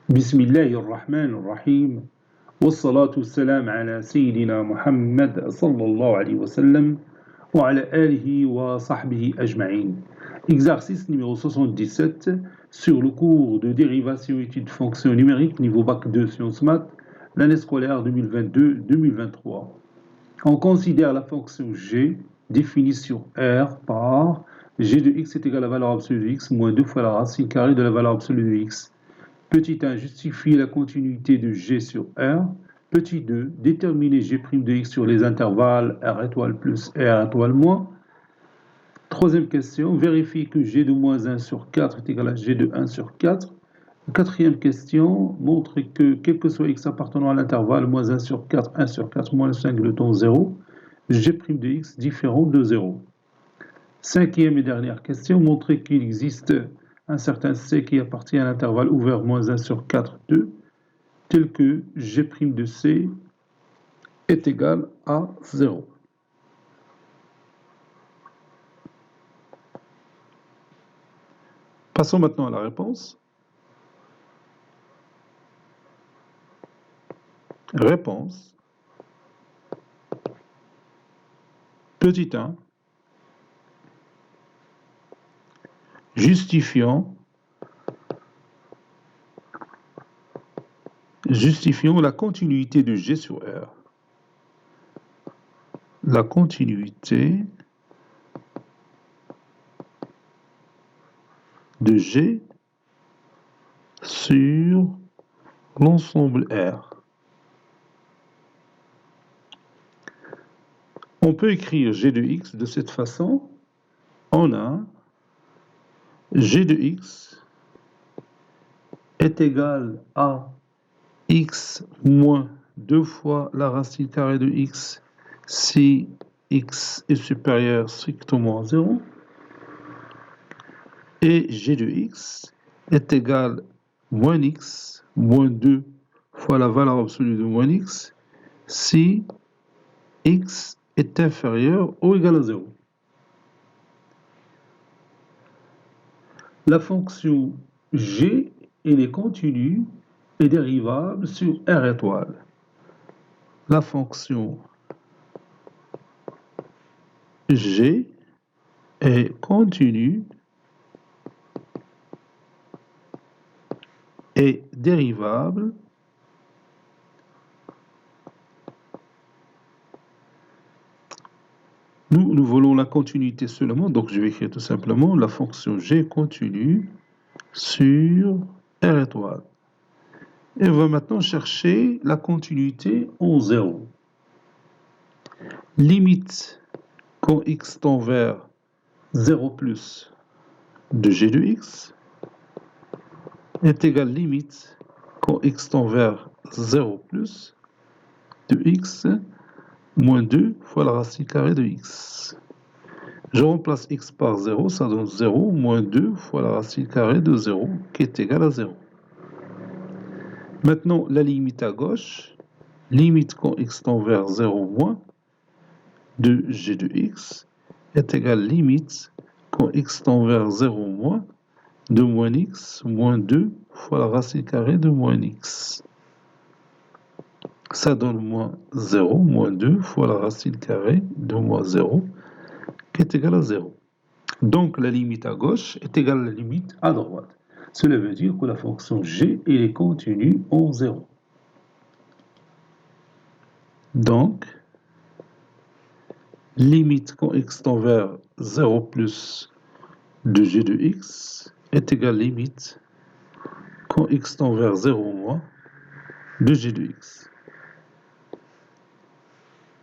بسم الله الرحمن الرحيم والصلاة والسلام على سيدنا محمد صلى الله عليه وسلم وعلى آله وصحبه أجمعين. Exercice numéro 77 sur le cours de dérivation études fonctions numériques niveau bac 2 sciences maths, l'année scolaire 2022-2023. On considère la fonction g définie sur R par g de x est égal à la valeur absolue de x moins 2 fois la racine carrée de la valeur absolue de x. Petit 1, justifier la continuité de G sur R. Petit 2, déterminer G' de x sur les intervalles R étoile plus et R étoile moins. Troisième question, vérifier que G de moins 1 sur 4 est égal à G de 1 sur 4. Quatrième question, montrer que quel que soit x appartenant à l'intervalle moins 1 sur 4, 1 sur 4, moins 5 le temps 0, G' de x différent de 0. Cinquième et dernière question, montrer qu'il existe un certain C qui appartient à l'intervalle ouvert moins 1 sur 4, 2, tel que G' de C est égal à 0. Passons maintenant à la réponse. Réponse. Petit 1. Justifions la continuité de G sur R. La continuité de G sur l'ensemble R. On peut écrire G de x de cette façon. On a G de x est égal à x moins 2 fois la racine carrée de x si x est supérieur strictement à 0. Et G de x est égal à moins x moins 2 fois la valeur absolue de moins x si x est inférieur ou égal à 0. La fonction g, elle est continue et dérivable sur R étoile. La fonction g est continue et dérivable Nous voulons la continuité seulement, donc je vais écrire tout simplement la fonction g continue sur R étoile. Et on va maintenant chercher la continuité en 0. Limite quand x tend vers 0 plus de g de x est égale limite quand x tend vers 0 plus de x moins 2 fois la racine carrée de x. Je remplace x par 0, ça donne 0 moins 2 fois la racine carrée de 0 qui est égale à 0. Maintenant, la limite à gauche, limite quand x tend vers 0 moins de g de x est égale limite quand x tend vers 0 moins de moins x moins 2 fois la racine carrée de moins x. Ça donne moins 0 moins 2 fois la racine carrée de moins 0 qui est égale à 0. Donc la limite à gauche est égale à la limite à droite. Cela veut dire que la fonction g est continue en 0. Donc, limite quand x tend vers 0 plus de g de x est égale limite quand x tend vers 0 moins de g de x.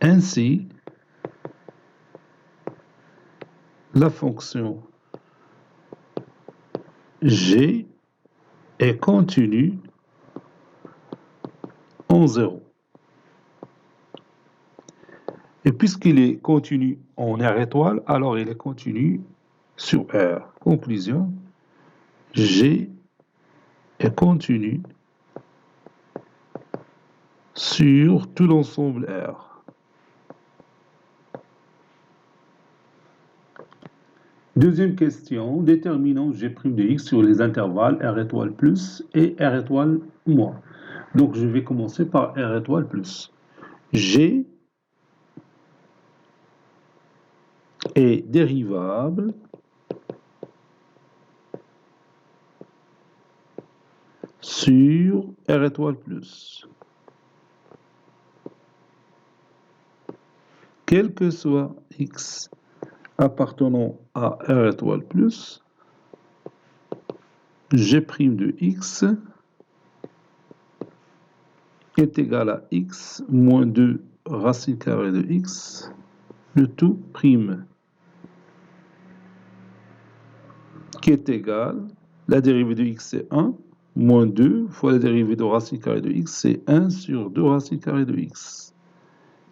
Ainsi, la fonction g est continue en 0. Et puisqu'il est continu en R étoile, alors il est continu sur R. Conclusion, G est continu sur tout l'ensemble R. Deuxième question, déterminons G' de x sur les intervalles R étoile plus et R étoile moins. Donc je vais commencer par R étoile plus. G est dérivable sur R étoile plus. Quel que soit x appartenant à R étoile plus, G' de x est égal à x moins 2 racine carrée de x, le tout prime, qui est égal, la dérivée de x c'est 1, moins 2 fois la dérivée de racine carrée de x, c'est 1 sur 2 racine carrée de x.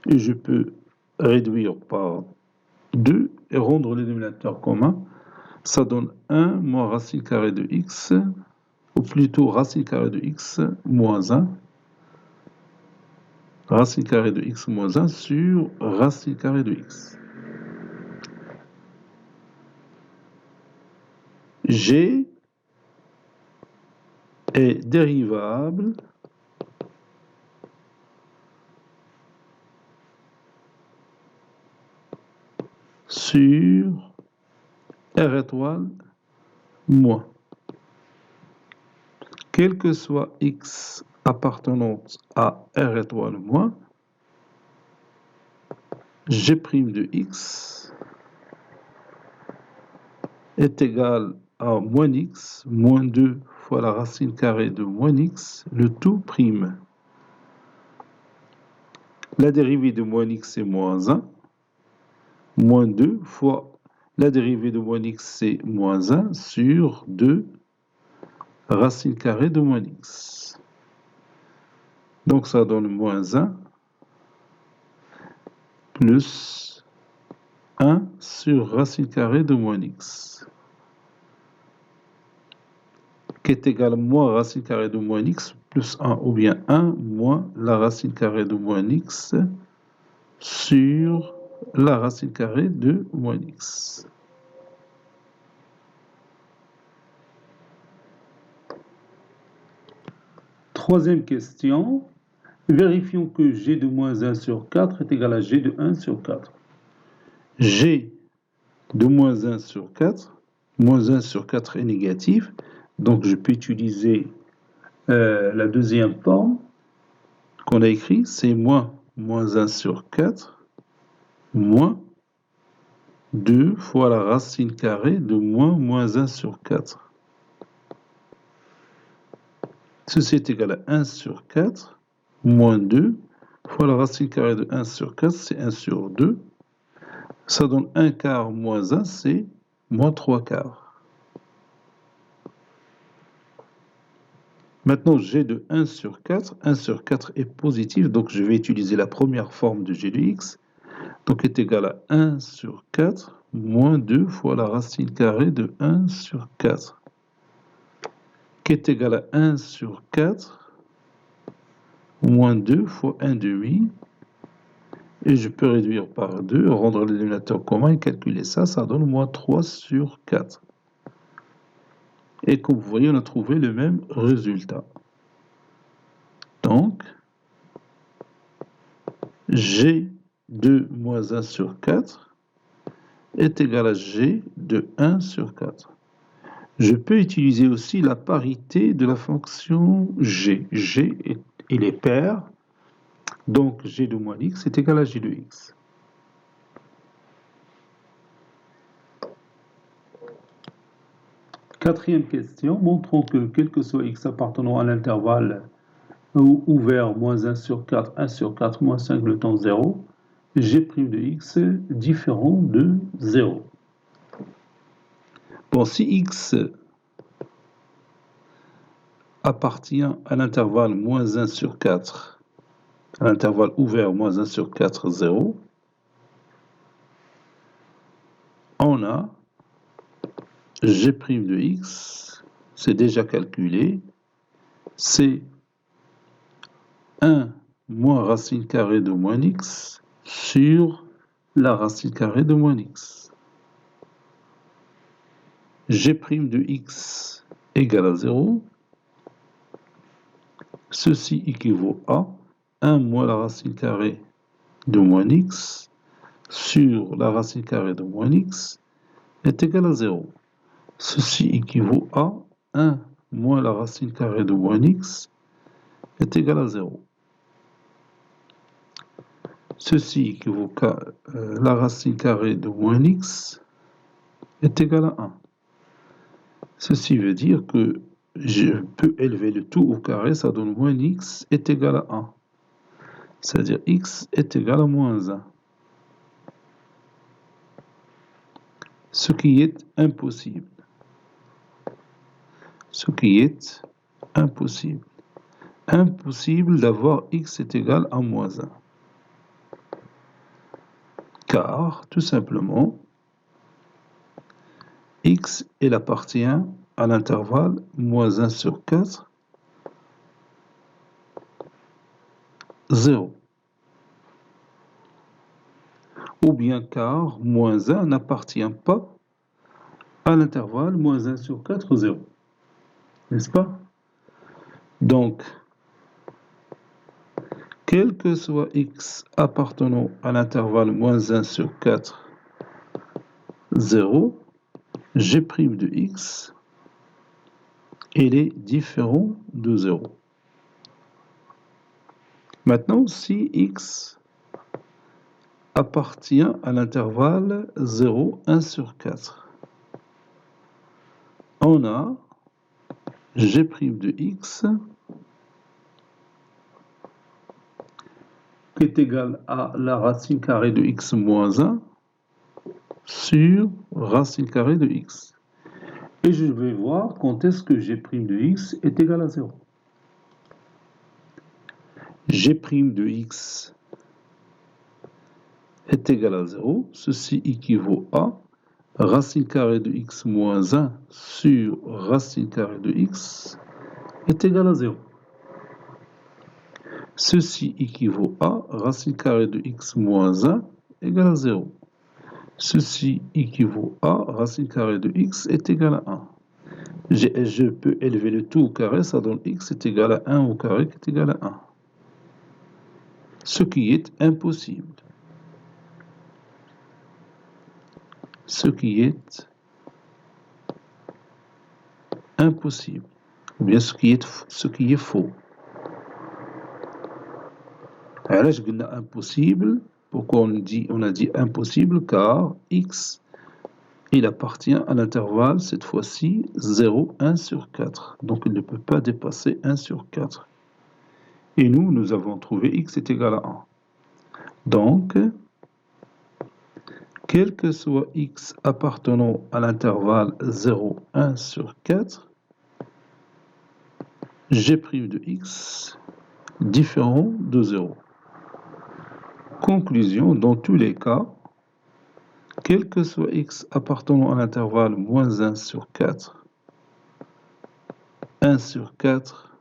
Et je peux réduire par 2 et rendre le dénominateur commun. Ça donne 1 moins racine carrée de x, ou plutôt racine carrée de x moins 1, racine carrée de x moins 1 sur racine carrée de x. G est dérivable sur R étoile moins. Quel que soit x appartenant à R étoile moins, G' de x est égal à moins x, moins 2 fois la racine carrée de moins x, le tout prime. La dérivée de moins x c'est moins 1, moins 2 fois la dérivée de moins x c'est moins 1 sur 2 racine carrée de moins x. Donc ça donne moins 1 plus 1 sur racine carrée de moins x, qui est égal à moins racine carrée de moins x plus 1, ou bien 1 moins la racine carrée de moins x sur la racine carrée de moins x. Troisième question. Vérifions que G de moins 1 sur 4 est égal à G de 1 sur 4. G de moins 1 sur 4, moins 1 sur 4 est négatif, donc je peux utiliser la deuxième forme qu'on a écrite, c'est moins 1 sur 4, moins 2 fois la racine carrée de moins 1 sur 4. Ceci est égal à 1 sur 4, moins 2 fois la racine carrée de 1 sur 4, c'est 1 sur 2. Ça donne 1 quart moins 1, c'est moins 3 quarts. Maintenant, G de 1 sur 4 est positif, donc je vais utiliser la première forme de G de x, donc est égal à 1 sur 4 moins 2 fois la racine carrée de 1 sur 4, qui est égal à 1 sur 4 moins 2 fois 1 demi, et je peux réduire par 2, rendre le dénominateur commun et calculer ça, ça donne moins 3 sur 4. Et comme vous voyez, on a trouvé le même résultat. Donc, G de moins 1 sur 4 est égal à G de 1 sur 4. Je peux utiliser aussi la parité de la fonction G. G il est pair, donc G de moins x est égal à G de x. Quatrième question, montrons que quel que soit x appartenant à l'intervalle ouvert moins 1 sur 4, 1 sur 4, moins 5, le temps 0, G' de x différent de 0. Bon, si x appartient à l'intervalle moins 1 sur 4, à l'intervalle ouvert moins 1 sur 4, 0, on a G' de x, c'est déjà calculé, c'est 1 moins racine carrée de moins x sur la racine carrée de moins x. g' de x égale à 0, ceci équivaut à 1 moins la racine carrée de moins x sur la racine carrée de moins x est égal à 0. Ceci équivaut à 1 moins la racine carrée de moins x est égal à 0. Ceci équivaut qu'à la racine carrée de moins x est égal à 1. Ceci veut dire que je peux élever le tout au carré, ça donne moins x est égal à 1. C'est-à-dire x est égal à moins 1. Ce qui est impossible. Ce qui est impossible. Impossible d'avoir x est égal à moins 1. Car, tout simplement, x il appartient à l'intervalle moins 1 sur 4, 0. Ou bien car moins 1 n'appartient pas à l'intervalle moins 1 sur 4, 0. N'est-ce pas? Donc, quel que soit x appartenant à l'intervalle moins 1 sur 4, 0, g' de x, il est différent de 0. Maintenant, si x appartient à l'intervalle 0, 1 sur 4, on a g' de x qui est égal à la racine carrée de x moins 1 sur racine carrée de x. Et je vais voir quand est-ce que g' de x est égal à 0. G' de x est égal à 0. Ceci équivaut à racine carrée de x moins 1 sur racine carrée de x est égal à 0. Ceci équivaut à racine carrée de x moins 1 égale à 0. Ceci équivaut à racine carrée de x est égal à 1. Je peux élever le tout au carré, ça donne x est égal à 1 au carré qui est égal à 1. Ce qui est impossible. Ce qui est impossible. Ou bien ce qui est faux. Alors, je dis impossible. Pourquoi on a dit impossible? Car x, il appartient à l'intervalle, cette fois-ci, 0, 1 sur 4. Donc, il ne peut pas dépasser 1 sur 4. Et nous avons trouvé x est égal à 1. Donc, quel que soit x appartenant à l'intervalle 0, 1 sur 4, g' de x différent de 0. Conclusion, dans tous les cas, quel que soit x appartenant à l'intervalle moins 1 sur 4, 1 sur 4,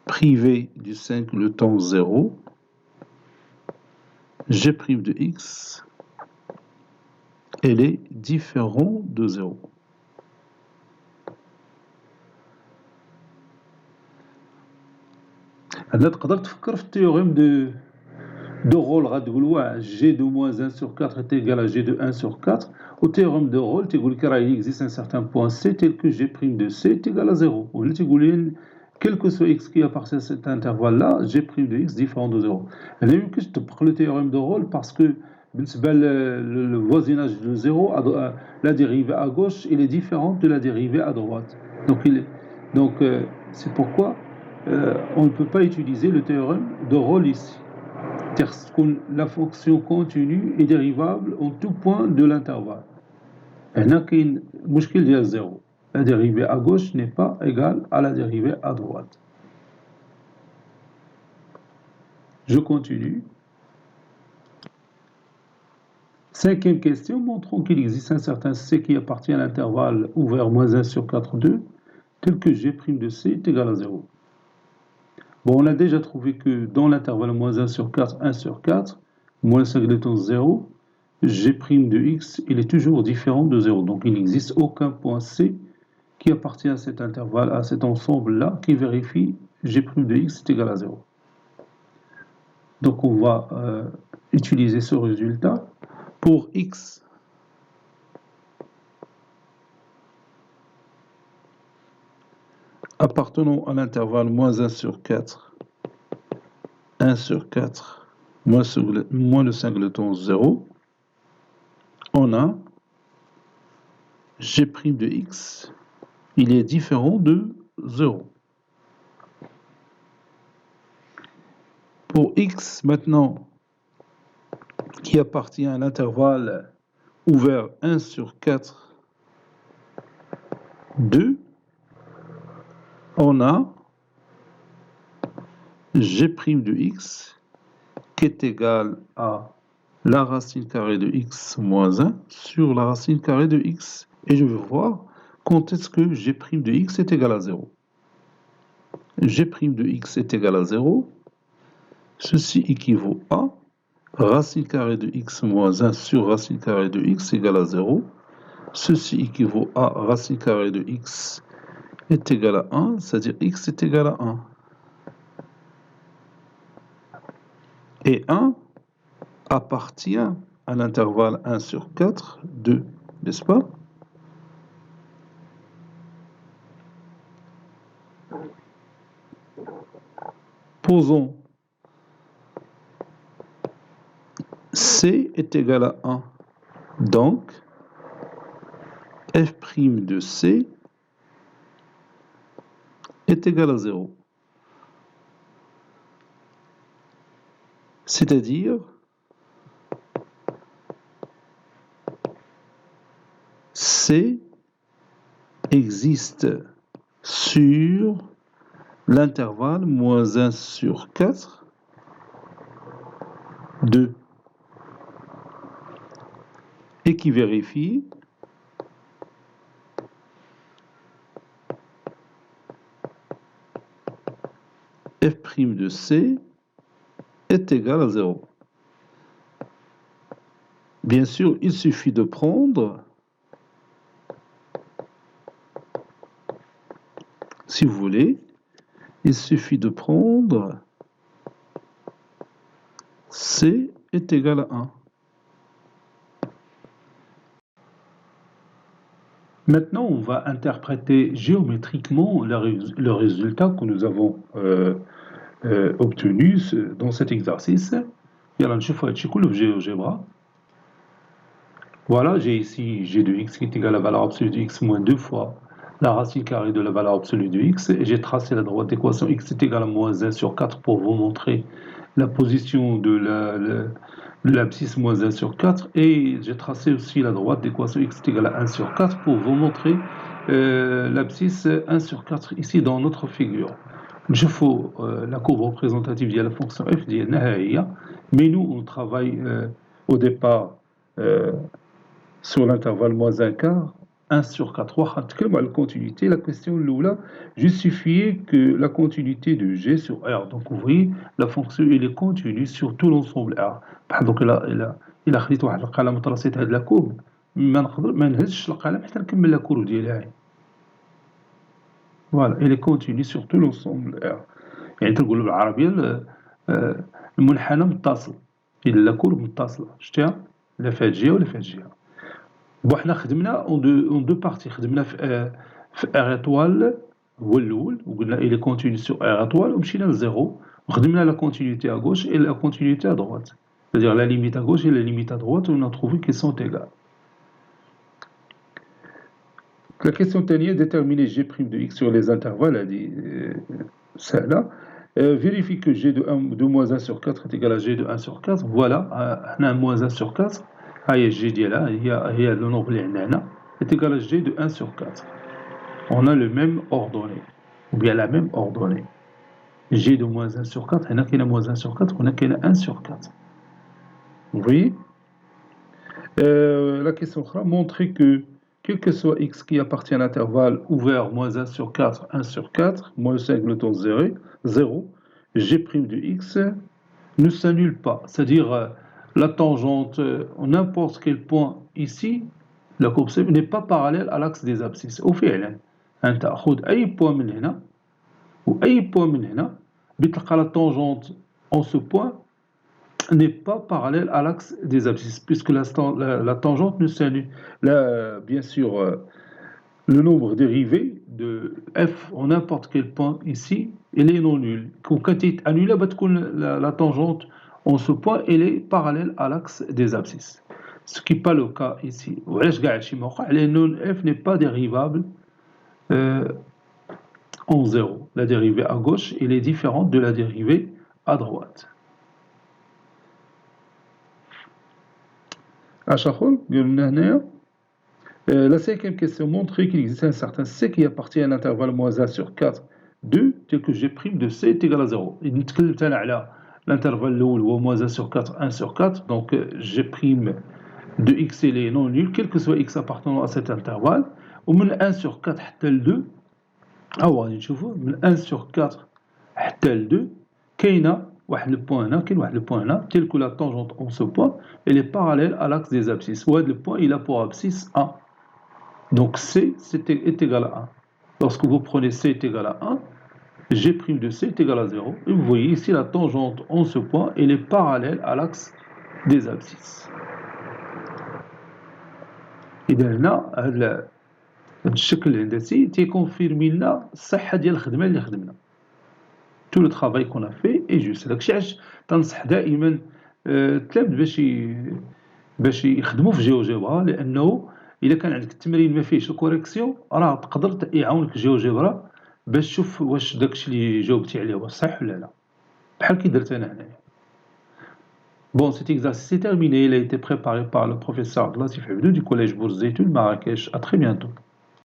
privé du 5 le temps 0, g' de x, elle est différent de 0. هنا تقدر تفكر في التhéorème de Rolle غتقول واه g de moins 1 sur 4 est égal à g de 1 sur 4. Au théorème de Rolle تقول لك راه il existe un certain point c tel que g' de c est égal à 0. وهنا تقول quel que soit x qui appartient à cet intervalle là g' de x différent de 0. هنا يمكنش تطبق le théorème de Rolle parce que بالنسبة le voisinage de 0, la dérivée à gauche il est différente de la dérivée à droite. Donc c'est pourquoi on ne peut pas utiliser le théorème de Rolle ici. La fonction continue est dérivable en tout point de l'intervalle. هنا كاين مشكل ديال 0. La dérivée à gauche n'est pas égale à la dérivée à droite. Je continue. Cinquième question, montrons qu'il existe un certain c qui appartient à l'intervalle ouvert moins 1 sur 4, 2, tel que g' de c est égal à 0. Bon, on a déjà trouvé que dans l'intervalle moins 1 sur 4, 1 sur 4, moins 5 de temps 0, G' de x, il est toujours différent de 0. Donc, il n'existe aucun point C qui appartient à cet intervalle, à cet ensemble-là, qui vérifie G' de x est égal à 0. Donc, on va utiliser ce résultat pour x appartenant à l'intervalle moins 1 sur 4, 1 sur 4, moins le singleton 0, on a G' de x, il est différent de 0. Pour x maintenant, qui appartient à l'intervalle ouvert 1 sur 4, 2, on a G' de x qui est égal à la racine carrée de x moins 1 sur la racine carrée de x. Et je veux voir quand est-ce que G' de x est égal à 0. G' de x est égal à 0. Ceci équivaut à racine carrée de x moins 1 sur racine carrée de x égale à 0. Ceci équivaut à racine carrée de x est égal à 1, c'est-à-dire x est égal à 1. Et 1 appartient à l'intervalle 1 sur 4, 2, n'est-ce pas? Posons C est égal à 1. Donc, f' de C est égal à 0. C'est-à-dire, C existe sur l'intervalle moins 1 sur 4, 2, et qui vérifie f' de C est égal à 0. Bien sûr, il suffit de prendre, si vous voulez, il suffit de prendre C est égal à 1. Maintenant, on va interpréter géométriquement le résultat que nous avons obtenu dans cet exercice. يلا نشوفوا هادشي كله في GeoGebra. Voilà, j'ai ici g de x qui est égal à la valeur absolue de x moins 2 fois la racine carrée de la valeur absolue de x. Et j'ai tracé la droite d'équation x est égal à moins 1 sur 4 pour vous montrer la position de l'abscisse moins 1 sur 4. Et j'ai tracé aussi la droite d'équation x est égal à 1 sur 4 pour vous montrer l'abscisse 1 sur 4 ici dans notre figure. Je fais la courbe représentative de la fonction f ديالنا. Mais nous, on travaille au départ sur l'intervalle moins 1 quart, 1 sur 4. واخا نتكلموا على الكونtinuité, la question الاولى justifier que la continuité de G sur R. Donc vous voyez, la fonction elle est continue sur tout l'ensemble R. بحال دوك الا خديت واحد القلم وطرسيت هاد لا كورب ما نهزش القلم حتى نكمل لا كورب ديالها. Voilà, elle est continue sur tout l'ensemble R. يعني تنقولوا بالعربيه المنحنى متصل الا لا كورب متصله شتيها لا فهاد الجهه ولا فهاد الجهه. بون حنا خدمنا اون دو بارتي خدمنا في ار ايطوال هو الاول وقلنا الي كونتيني سور ار ايطوال ومشينا لزيرو وخدمنا لا كونتينيتي ا غوش et la continuité à droite, c'est-à-dire la limite à gauche et la limite à droite, on a trouvé qu'elles sont égales. La question الثانية déterminer g' de x sur les intervalles هذه سهلة. Vérifie que g de moins 1 sur 4 est égal à g de 1 sur 4. Voilà, حنا moins 1 sur 4 هي g ديالها هي le nombre اللي عندنا هنا est égal à g de 1 sur 4. On a le même ordonnée ou bien la même ordonnée. g de moins 1 sur 4 هنا كاينه moins 1 sur 4 وهنا كاينه 1 sur 4. Vous voyez, la question أخرى, montrer que quel que soit x qui appartient à l'intervalle ouvert moins 1 sur 4, 1 sur 4, moins le singleton 0, g' de x ne s'annule pas. C'est-à-dire, la tangente n'importe quel point ici la courbe C n'est pas parallèle à l'axe des abscisses. وفعلا أنت تأخذ أي point من هنا وأي point من هنا بتلقى la tangente en ce point n'est pas parallèle à l'axe des abscisses puisque la tangente ne s'annule. Là, bien sûr, le nombre dérivé de f en n'importe quel point ici, il est non nul. Quand il est annulé, la tangente en ce point, elle est parallèle à l'axe des abscisses. Ce qui n'est pas le cas ici. F n'est pas dérivable en zéro. La dérivée à gauche, elle est différente de la dérivée à droite. La cinquième question montre qu'il existe un certain C qui appartient à l'intervalle moins 1 sur 4, 2, tel que G' de C est égal à 0. L'intervalle moins 1 sur 4, 1 sur 4, donc G' de X est non nul, quel que soit X appartenant à cet intervalle. Ou 1 sur 4 tel 2, من 1 sur 4 حتى ل 2 كاينه واحد البوان هنا كاين واحد البوان هنا tel que la tangente en ce point elle est parallèle à l'axe des abscisses وهذا البوان il a pour abscisse 1 donc C est égal à 1 lorsque vous prenez C est égal à 1 G' de C est égal à 0 et vous voyez ici la tangente en ce point elle est parallèle à l'axe des abscisses إذا هنا هذا الشكل الهندسي تيكونفيرمي لنا الصحة ديال الخدمة اللي خدمنا tout le travail qu'on a fait est juste. داكشي علاش تنصح دائما التلاميذ باش يخدموا في جيوجبرا لانه الا كان عندك التمرين ما فيهش الكوريكسيون راه تقدر يعاونك الجيوجبرا باش تشوف واش داكشي اللي جاوبتي عليه واش صح ولا لا بحال كي درت انا هنايا. Bon, cet exercice est terminé. Il a été préparé par le professeur Latif Abdou du collège Bourse d'Études Marrakech. À très bientôt.